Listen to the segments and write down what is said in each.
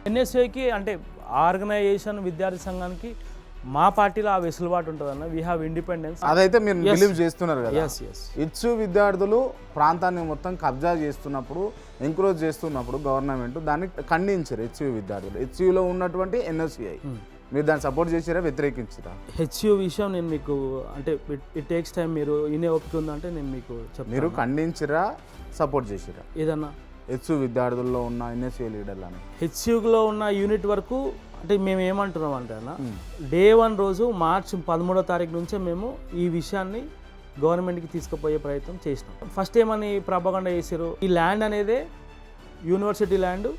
ఎన్ఎస్ఏకి అంటే ఆర్గనైజేషన్ విద్యార్థి సంఘానికి మా పార్టీలో ఆ వెసులుబాటు ఉంటుందన్న. We have independence. అదైతే మీరు బిలీవ్ చేస్తున్నారు కదా. Yes yes. ఇచ్చు విద్యార్థులు ప్రాంతాన్ని మొత్తం కబ్జా చేస్తున్నప్పుడు, ఎంకరేజ్ చేస్తున్నప్పుడు గవర్నమెంట్ దాన్ని ఖండించారు హెచ్యూ విద్యార్థులు. హెచ్యూలో ఉన్నటువంటి ఎన్ఎస్యుఐ మీరు దాన్ని సపోర్ట్ చేసిరా, వ్యతిరేకించారా? హెచ్యూ విషయం నేను మీకు అంటే ఇట్ టేక్స్ టైం. మీరు ఇనే ఓపిక ఉందంటే నేను మీకు చెప్తాను. మీరు ఖండించిరా, సపోర్ట్ చేసిరా ఏదన్నా హెచ్యూ విద్యార్థుల్లో ఉన్న ఎన్ఎస్యుఐ లీడర్లని? హెచ్యూలో ఉన్న యూనిట్ వరకు అంటే మేము ఏమంటున్నాం అంటే అన్న, డే 1 రోజు మార్చి 13వ తారీఖు నుంచే మేము ఈ విషయాన్ని గవర్నమెంట్కి తీసుకుపోయే ప్రయత్నం చేసినాం. ఫస్ట్ ఏమని ప్రాపగండా చేశారు, ఈ ల్యాండ్ అనేదే యూనివర్సిటీ ల్యాండ్,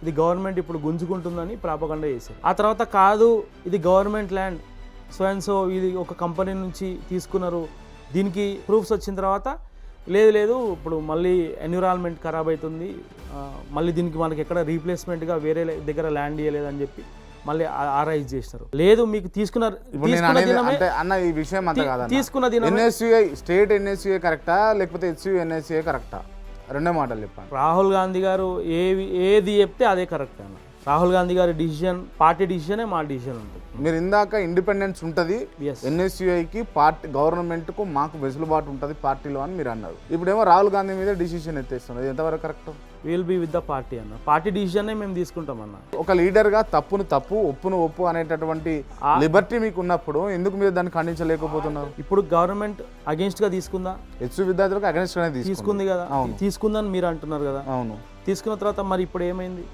ఇది గవర్నమెంట్ ఇప్పుడు గుంజుకుంటుందని ప్రాపగండా చేశారు. ఆ తర్వాత కాదు ఇది government land, so and so ఇది ఒక కంపెనీ నుంచి తీసుకున్నారు, దీనికి ప్రూఫ్స్ వచ్చిన తర్వాత లేదు ఇప్పుడు మళ్ళీ ఎన్విరాన్మెంట్ ఖరాబ్ అవుతుంది, మళ్ళీ దీనికి మనకి ఎక్కడ రీప్లేస్మెంట్గా వేరే దగ్గర ల్యాండ్ ఇవ్వలేదని చెప్పి మళ్ళీ ఆర్ఐజ్ చేసినారు. లేదు మీకు తీసుకున్న ఈ విషయం అంత కాదు. తీసుకున్న దినం ఎన్ఎస్యుఐ స్టేట్ ఎన్ఎస్యుఐ కరెక్టా లేకపోతే హెచ్యూ ఎన్ఎస్యుఐ కరెక్టా? రెండే మాటలు చెప్పండి. రాహుల్ గాంధీ గారు ఏది చెప్తే అదే కరెక్ట్ అన్న. రాహుల్ గాంధీ గారి డిసిజన్, పార్టీ డిసిజనే మా డిసిజన్ ఉంటుంది. మీరు ఇందాక ఇండిపెండెన్స్ ఉంటుంది ఎన్ఎస్యుఐకి, పార్టీ గవర్నమెంట్కు మాకు వెసులుబాటు ఉంటుంది పార్టీలో అని మీరు అన్నారు. ఇప్పుడేమో రాహుల్ గాంధీ మీద డిసిషన్ ఎత్తేస్తున్నారు. ఎంతవరకు correct? Will be with the party అన్న. పార్టీ డిసిజనే మేము తీసుకుంటాం అన్న. ఒక లీడర్గా తప్పును తప్పు, ఒప్పును ఒప్పు అనేటటువంటి లిబర్టీ మీకు ఉన్నప్పుడు ఎందుకు మీరు దాన్ని ఖండించలేకపోతున్నారు? ఇప్పుడు గవర్నమెంట్ అగేన్స్ట్గా తీసుకుందా? హెచ్యూ విద్యార్థులకు అగేన్స్ట్గానే తీసుకుంది కదా, తీసుకుందని మీరు అంటున్నారు కదా. అవును, తీసుకున్న తర్వాత మరి ఇప్పుడు ఏమైంది?